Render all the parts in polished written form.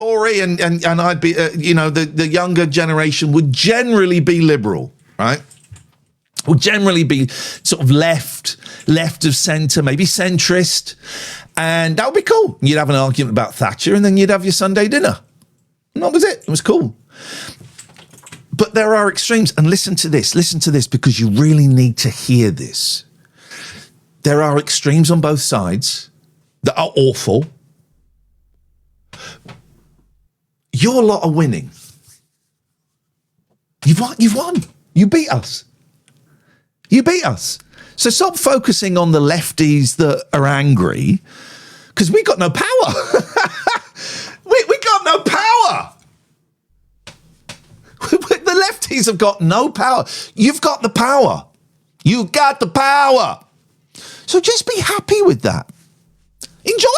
Tory and I'd be, the younger generation would generally be liberal, right? Would generally be sort of left of centre, maybe centrist. And that would be cool. You'd have an argument about Thatcher and then you'd have your Sunday dinner. And that was it. It was cool. But there are extremes. And listen to this, because you really need to hear this. There are extremes on both sides that are awful. Your lot are winning. You've won. You beat us. So stop focusing on the lefties that are angry, because we got no power. we got no power. The lefties have got no power. You've got the power. You got the power. So just be happy with that. Enjoy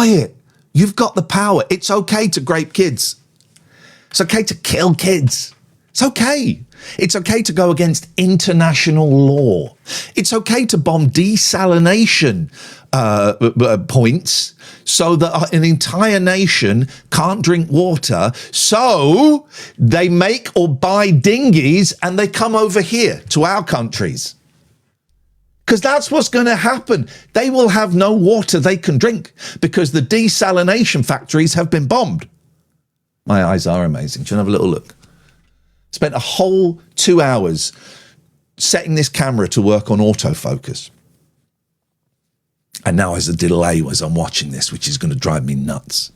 it. You've got the power. It's okay to grape kids. It's okay to kill kids. It's okay. It's okay to go against international law. It's okay to bomb desalination points so that an entire nation can't drink water. So they make or buy dinghies and they come over here to our countries. Because that's what's going to happen. They will have no water they can drink because the desalination factories have been bombed. My eyes are amazing. Do you want to have a little look? Spent a whole 2 hours setting this camera to work on autofocus. And now there's a delay as I'm watching this, which is going to drive me nuts.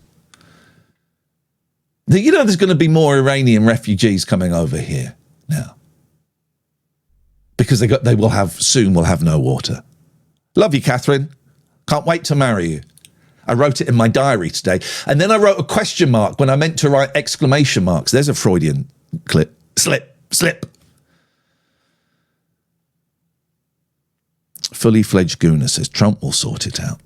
There's going to be more Iranian refugees coming over here now. Because they will have no water. Love you, Catherine. Can't wait to marry you. I wrote it in my diary today. And then I wrote a question mark when I meant to write exclamation marks. There's a Freudian slip. Fully fledged Guna says Trump will sort it out.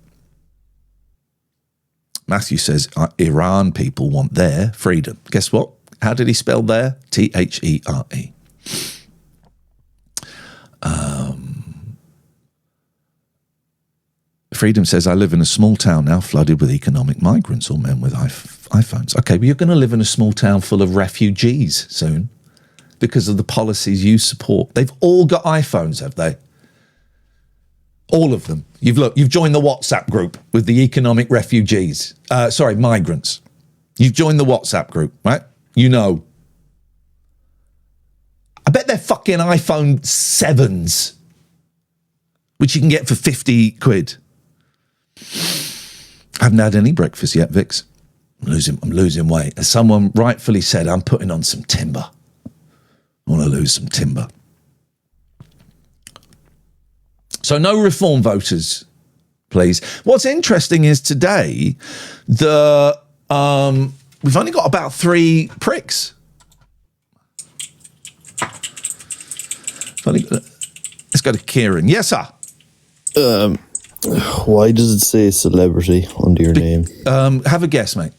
Matthew says Iran people want their freedom. Guess what? How did he spell their? T-H-E-R-E. Freedom says, I live in a small town now flooded with economic migrants, all men with iPhones. Okay, but you're going to live in a small town full of refugees soon because of the policies you support. They've all got iPhones, have they? All of them. You've joined the WhatsApp group with the economic refugees. Migrants. You've joined the WhatsApp group, right? You know. I bet they're fucking iPhone 7s, which you can get for 50 quid. I haven't had any breakfast yet, Vix. I'm losing weight. As someone rightfully said, I'm putting on some timber. I want to lose some timber. So no reform voters, please. What's interesting is today, we've only got about 3 pricks. Let's go to Kieran. Yes, sir. Why does it say celebrity under your name? Have a guess, mate.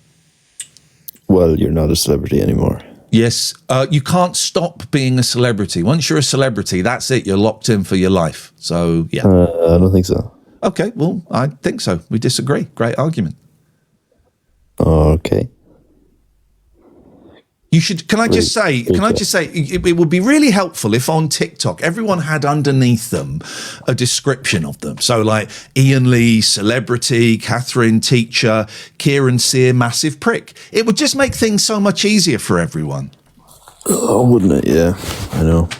Well, you're not a celebrity anymore. Yes, you can't stop being a celebrity. Once you're a celebrity, that's it. You're locked in for your life. So, yeah. I don't think so. Okay, well, I think so. We disagree. Great argument. Okay. You should. Can I just say? It would be really helpful if on TikTok everyone had underneath them a description of them. So like Ian Lee, celebrity, Catherine, teacher, Kieran Sear, massive prick. It would just make things so much easier for everyone. Oh, wouldn't it? Yeah, I know.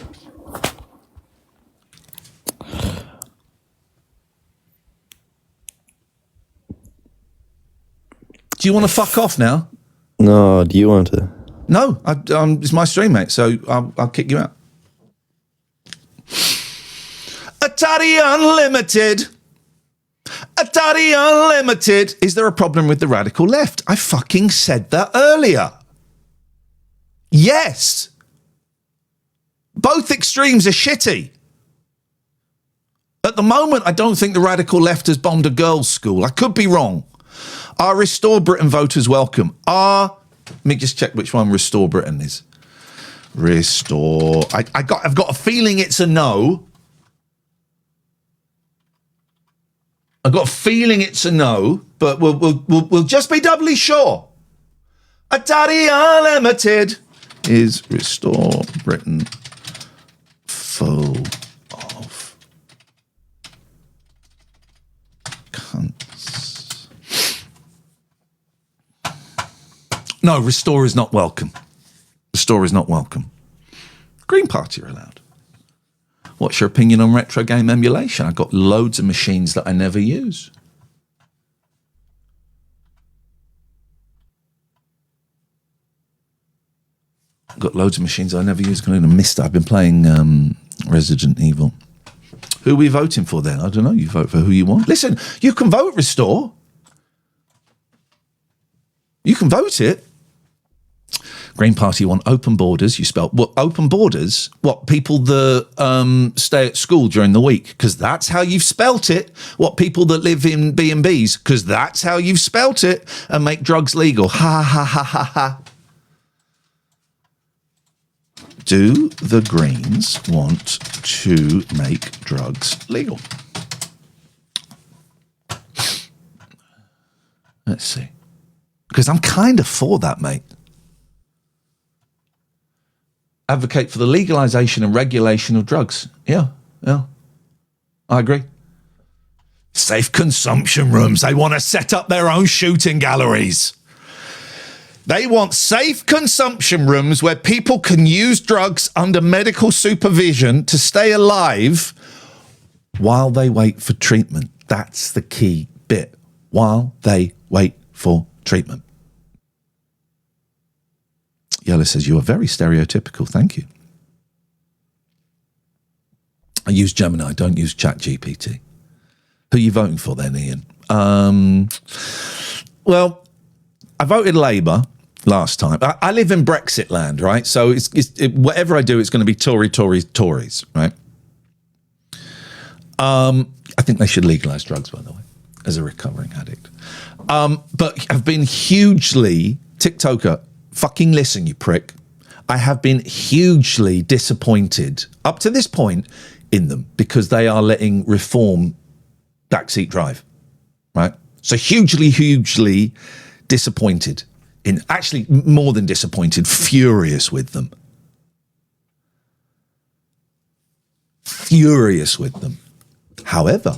Do you want to fuck off now? No. Do you want to? No, it's my stream, mate, so I'll kick you out. Atari Unlimited. Atari Unlimited. Is there a problem with the radical left? I fucking said that earlier. Yes. Both extremes are shitty. At the moment, I don't think the radical left has bombed a girls' school. I could be wrong. Are Restore Britain voters welcome? Let me just check which one Restore Britain is. Restore. I've got a feeling it's a no. I've got a feeling it's a no, but we'll just be doubly sure. Atari Unlimited is Restore Britain full of cunts. No, Restore is not welcome. Restore is not welcome. Green Party are allowed. What's your opinion on retro game emulation? I've got loads of machines that I never use. I've got loads of machines I never use. I missed it. I've been playing Resident Evil. Who are we voting for then? I don't know. You vote for who you want. Listen, you can vote Restore. You can vote it. Green Party want open borders. You spell what? Open borders? What, people that stay at school during the week? Because that's how you've spelt it. What, people that live in B&Bs? Because that's how you've spelt it. And make drugs legal. Ha, ha, ha, ha, ha. Do the Greens want to make drugs legal? Let's see. Because I'm kind of for that, mate. Advocate for the legalization and regulation of drugs. Yeah. I agree. Safe consumption rooms. They want to set up their own shooting galleries. They want safe consumption rooms where people can use drugs under medical supervision to stay alive while they wait for treatment. That's the key bit. While they wait for treatment. Yella says, you are very stereotypical. Thank you. I use Gemini. I don't use ChatGPT. Who are you voting for then, Ian? Well, I voted Labour last time. I live in Brexit land, right? So whatever I do, it's going to be Tories, right? I think they should legalise drugs, by the way, as a recovering addict. But I've been hugely, TikToker, fucking listen, you prick. I have been hugely disappointed up to this point in them because they are letting reform backseat drive, right? So hugely disappointed in, actually more than disappointed, furious with them. Furious with them. However,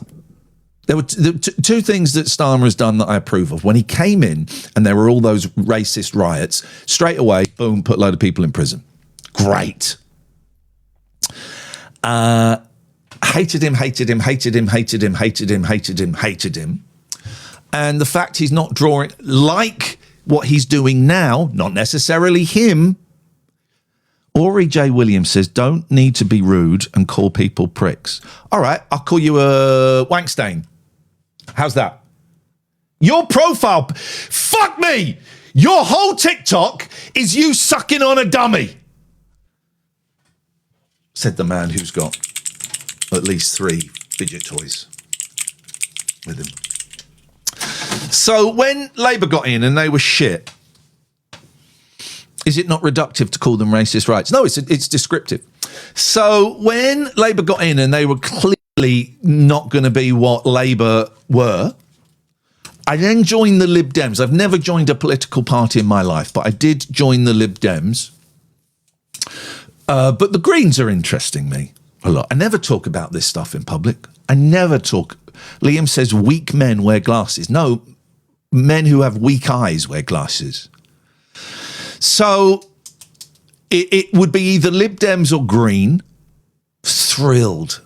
there were two things that Starmer has done that I approve of. When he came in and there were all those racist riots, straight away, boom, put a load of people in prison. Great. Hated him. And the fact he's not drawing, like what he's doing now, not necessarily him. Ori J. Williams says, don't need to be rude and call people pricks. All right, I'll call you a wankstain. How's that? Your profile, fuck me! Your whole TikTok is you sucking on a dummy. Said the man who's got at least 3 fidget toys with him. So when Labour got in and they were shit, is it not reductive to call them racist rights? No, it's descriptive. So when Labour got in and they were clearly not going to be what Labour were, I then joined the Lib Dems. I've never joined a political party in my life, but I did join the Lib Dems. But the Greens are interesting me a lot. I never talk about this stuff in public. I never talk. Liam says weak men wear glasses. No, men who have weak eyes wear glasses. So it would be either Lib Dems or Green. Thrilled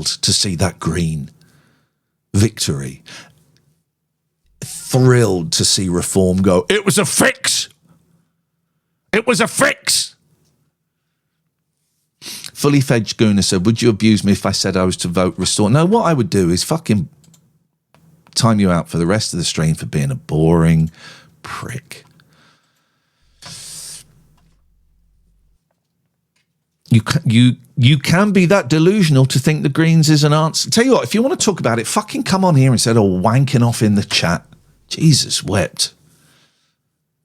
to see that Green victory. Thrilled to see Reform go, it was a fix. It was a fix. Fully Fed Guna said, would you abuse me if I said I was to vote Restore? No, what I would do is fucking time you out for the rest of the stream for being a boring prick. You can be that delusional to think the Greens is an answer. Tell you what, if you want to talk about it, fucking come on here instead of wanking off in the chat. Jesus wept.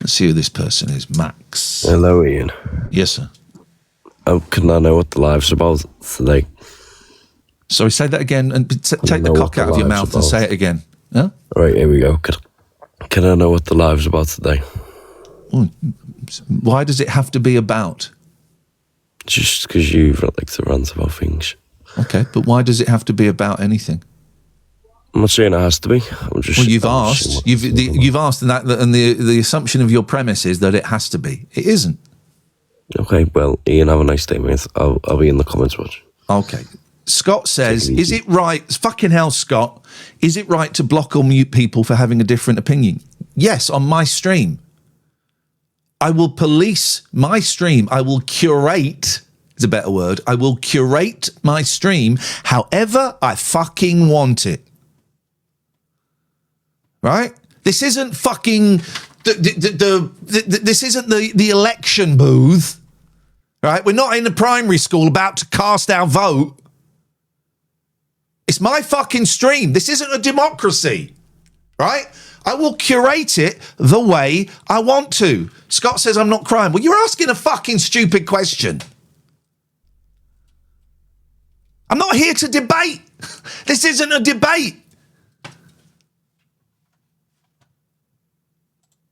Let's see who this person is. Max. Hello, Ian. Yes, sir. I could not know what the live's about. So, like, Sorry, say that again and take the cock out of your mouth and say it again. Huh? All right, here we go. Can I know what the live's about today? Why does it have to be about? Just because you like to rant about things. Okay, but why does it have to be about anything? I'm not saying it has to be. I'm just. Well, you've asked. You've asked, and the assumption of your premise is that it has to be. It isn't. Okay, well, Ian, have a nice day, mate. I'll be in the comments watching. Okay. Scott says, is it right? Fucking hell, Scott. Is it right to block or mute people for having a different opinion? Yes, on my stream. I will police my stream. I will curate, is a better word. I will curate my stream however I fucking want it. Right? This isn't fucking this isn't the election booth. Right? We're not in the primary school about to cast our vote. It's my fucking stream. This isn't a democracy. Right? I will curate it the way I want to. Scott says I'm not crying. Well, you're asking a fucking stupid question. I'm not here to debate. This isn't a debate.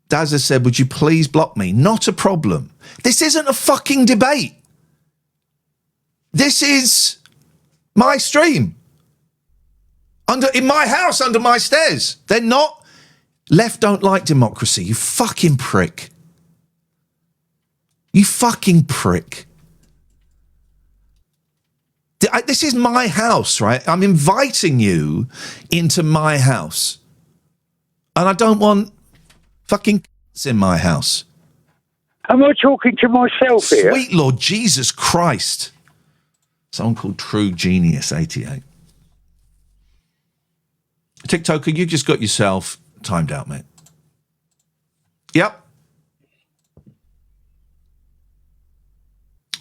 Dazza said, would you please block me? Not a problem. This isn't a fucking debate. This is my stream. In my house, under my stairs. They're not. Left don't like democracy. You fucking prick. You fucking prick. This is my house, right? I'm inviting you into my house. And I don't want fucking in my house. Am I talking to myself here? Sweet Lord Jesus Christ. Someone called True Genius 88. TikToker, you just got yourself timed out, mate. Yep.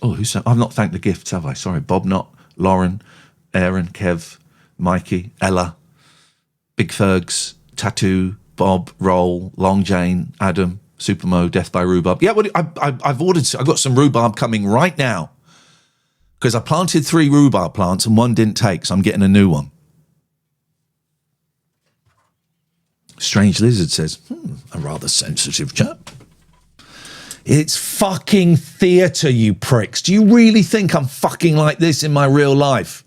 Oh, who's that? I've not thanked the gifts, have I? Sorry. Bob Knott, Lauren, Aaron, Kev, Mikey, Ella, Big Fergs, Tattoo, Bob, Roll, Long Jane, Adam, Supermo, Death by Rhubarb. Yeah, well, I've ordered. I've got some rhubarb coming right now because I planted 3 rhubarb plants and one didn't take, so I'm getting a new one. Strange Lizard says, a rather sensitive chap. It's fucking theatre, you pricks. Do you really think I'm fucking like this in my real life?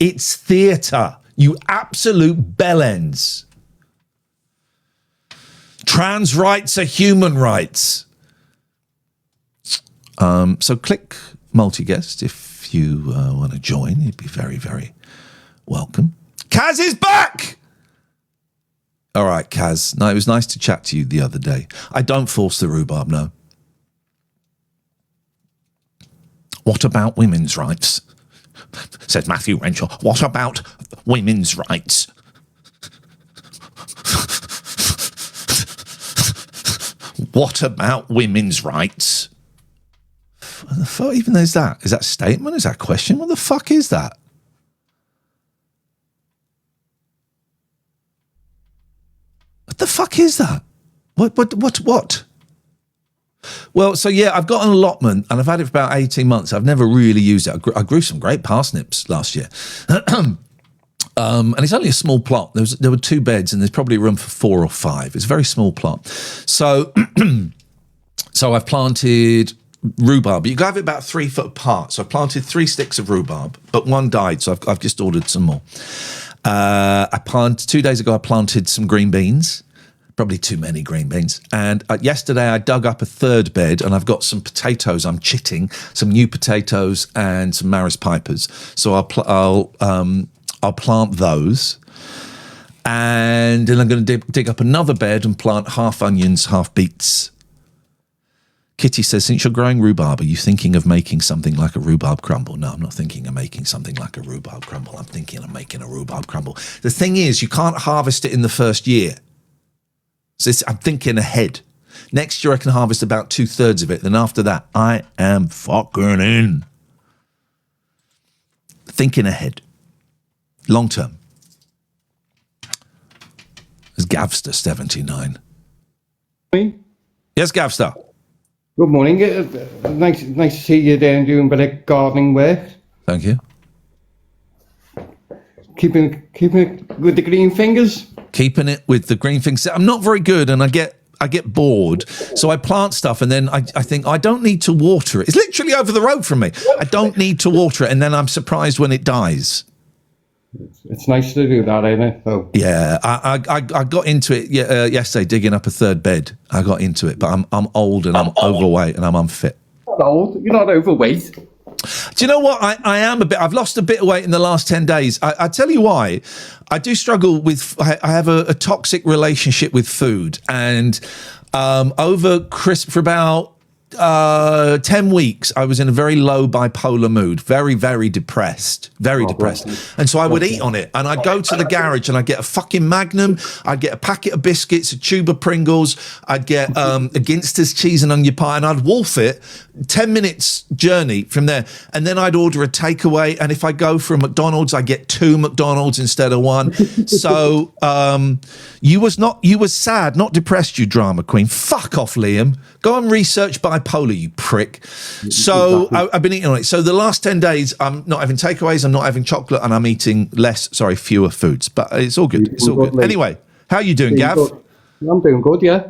It's theatre, you absolute bellends. Trans rights are human rights. So click multi-guest if you want to join. You'd be very, very welcome. Kaz is back! All right, Kaz. No, it was nice to chat to you the other day. I don't force the rhubarb, no. What about women's rights? Said Matthew Renshaw. What about women's rights? What about women's rights? What the fuck even is that? Is that a statement? Is that a question? What the fuck is that? What the fuck is that? What? Well, so yeah, I've got an allotment and I've had it for about 18 months. I've never really used it. I grew some great parsnips last year. And it's only a small plot. There were 2 beds and there's probably room for 4 or 5. It's a very small plot. So, so I've planted rhubarb. You got to have it about 3 foot apart. So I planted 3 sticks of rhubarb, but 1 died. So I've just ordered some more. 2 days ago, I planted some green beans. Probably too many green beans. And yesterday I dug up a 3rd bed and I've got some potatoes I'm chitting, some new potatoes and some Maris Pipers. So I'll plant those. And then I'm going to dig up another bed and plant half onions, half beets. Kitty says, since you're growing rhubarb, are you thinking of making something like a rhubarb crumble? No, I'm not thinking of making something like a rhubarb crumble. I'm thinking of making a rhubarb crumble. The thing is, you can't harvest it in the first year. So I'm thinking ahead. Next year I can harvest about 2/3 of it. Then after that, I am fucking in. Thinking ahead. Long term. There's Gavster 79. Yes, Gavster. Good morning. Nice to see you there and doing a bit of gardening work. Thank you. keeping it with the green fingers. Keeping it with the green things. I'm not very good, and I get bored, so I plant stuff, and then I think I don't need to water it. It's literally over the road from me. I don't need to water it, and then I'm surprised when it dies. It's nice to do that, ain't it? Oh. Yeah, I got into it yesterday, digging up a third bed. I got into it, but I'm old and I'm overweight and I'm unfit. You're not old. You're not overweight. Do you know what? I am a bit. I've lost a bit of weight in the last 10 days. I tell you why. I do struggle with. I have a toxic relationship with food, and over Christmas for about 10 weeks, I was in a very low bipolar mood, very, very depressed, And so I would eat on it, and I'd go to the garage and I'd get a fucking Magnum, I'd get a packet of biscuits, a tube of Pringles, I'd get a Ginster's cheese and onion pie, and I'd wolf it 10 minutes journey from there. And then I'd order a takeaway. And if I go for a McDonald's, I get 2 McDonald's instead of 1. So you was sad, not depressed, you drama queen. Fuck off, Liam. Go and research bipolar, you prick. So I've been eating on it. So the last 10 days, I'm not having takeaways, I'm not having chocolate, and I'm eating fewer foods. But it's all good. It's all good. Anyway, how you doing, Gav? I'm doing good, yeah.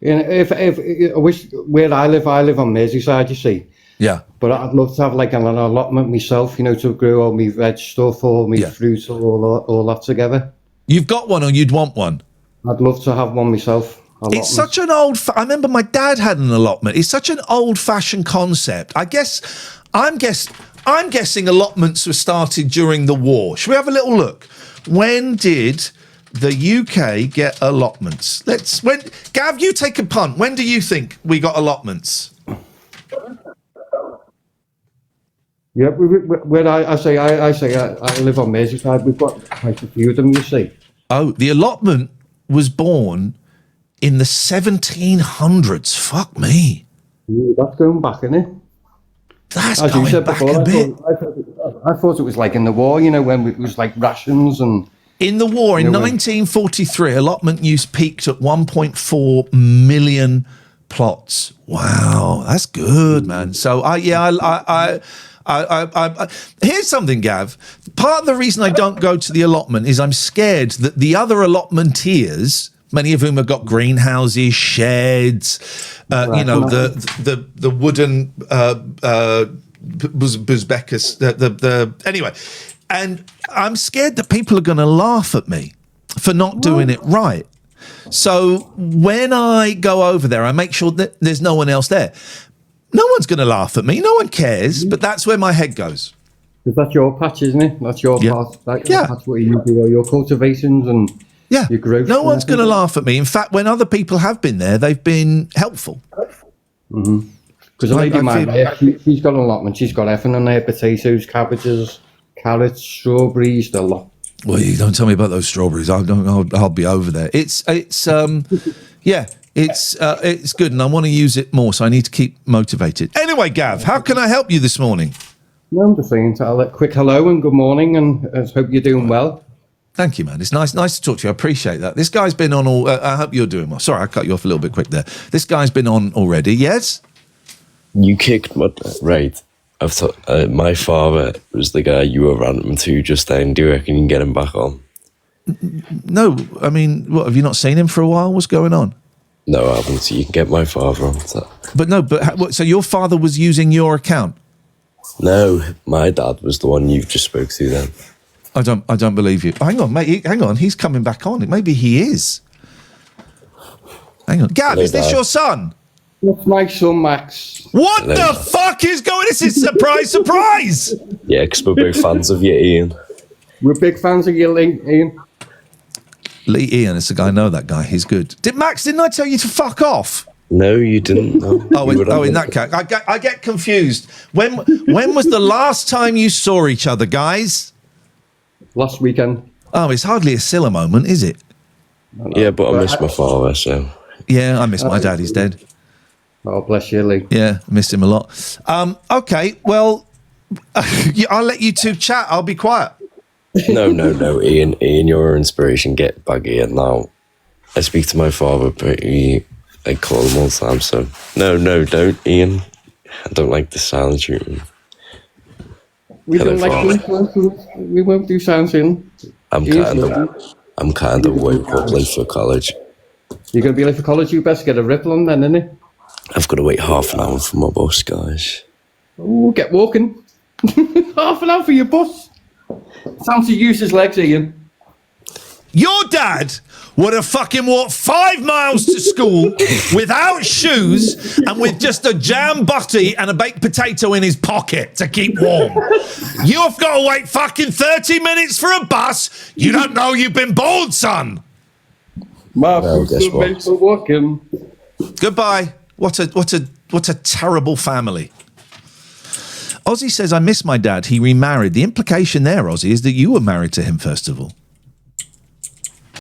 And if I wish where I live on Merseyside, you see. Yeah. But I'd love to have like an allotment myself, to grow all my veg stuff, all my fruit, all that together. You've got one, or you'd want one? I'd love to have one myself. It's such an I remember my dad had an allotment. It's such an old-fashioned concept. I'm guessing allotments were started during the war. Should we have a little look? When did the UK get allotments? Gav, you take a punt. When do you think we got allotments? Yeah, where I say I live on Merseyside. We've got quite a few of them, you see. Oh, the allotment was born in the 1700s. Fuck me. Yeah, that's going back, isn't it? That's as going back before, a bit. I thought it was like in the war, when it was like rations and... In the war, in 1943, allotment use peaked at 1.4 million plots. Wow, that's good, man. So, here's something, Gav. Part of the reason I don't go to the allotment is I'm scared that the other allotmenteers, many of whom have got greenhouses, sheds, the wooden Buzbecas, anyway. And I'm scared that people are going to laugh at me for not doing it right. So when I go over there, I make sure that there's no one else there. No one's going to laugh at me. No one cares, but that's where my head goes. Because that's your patch, isn't it? That's your part. That's what you do, your cultivations and your growth. No one's going to laugh at me. In fact, when other people have been there, they've been helpful. Mm-hmm. Because a lady of mine, she's got an allotment. She's got everything in there: potatoes, cabbages, carrots, strawberries, the lot. Well, you don't tell me about those strawberries. I'll be over there. It's good, and I want to use it more, so I need to keep motivated. Anyway, Gav, how can I help you this morning? No, I'm just saying a quick hello and good morning, and I hope you're doing well. Thank you, man. It's nice to talk to you. I appreciate that. This guy's been on all... I hope you're doing well. Sorry, I cut you off a little bit quick there. This guy's been on already, yes? You kicked my... Right. My father was the guy you were random to just then. Do you reckon you can get him back on? No, I mean, what, have you not seen him for a while? What's going on? No, I haven't. So you can get my father on. So your father was using your account? No, my dad was the one you just spoke to then. I don't believe you. Hang on, mate. Hang on. He's coming back on. Maybe he is. Hang on. Gav, is this your son? That's my son, Max. What the fuck is going on? This is surprise. Yeah, because we're both fans of you, Ian. We're big fans of you, Ian. Lee Ian is the guy. I know that guy. He's good. Didn't I tell you to fuck off? No, you didn't. No. In that case. I get confused. When was the last time you saw each other, guys? Last weekend. Oh, it's hardly a Scylla moment, is it? Yeah, but I miss my father, so... Yeah, I miss my dad. He's dead. Oh, bless you, Lee. Yeah, I missed him a lot. Okay, well, I'll let you two chat. I'll be quiet. No, Ian, you're an inspiration. Get back here now. I speak to my father, but I call him all the time, so... No, don't, Ian. I don't like the silent treatment. We Hello, don't like Father. influencers. We won't do something. I'm kind of woke up late for college. You're going to be late for college, you best get a ripple on then, innit? I've got to wait half an hour for my bus, guys. Oh, get walking. Half an hour for your bus. Sounds to use his legs, Ian. Your dad would have fucking walked 5 miles to school without shoes and with just a jam butty and a baked potato in his pocket to keep warm. You've got to wait fucking 30 minutes for a bus. You don't know you've been born, son. My Well, guess what? made for walking. Goodbye. What a terrible family. Ozzy says, I miss my dad. He remarried. The implication there, Ozzy, is that you were married to him, first of all.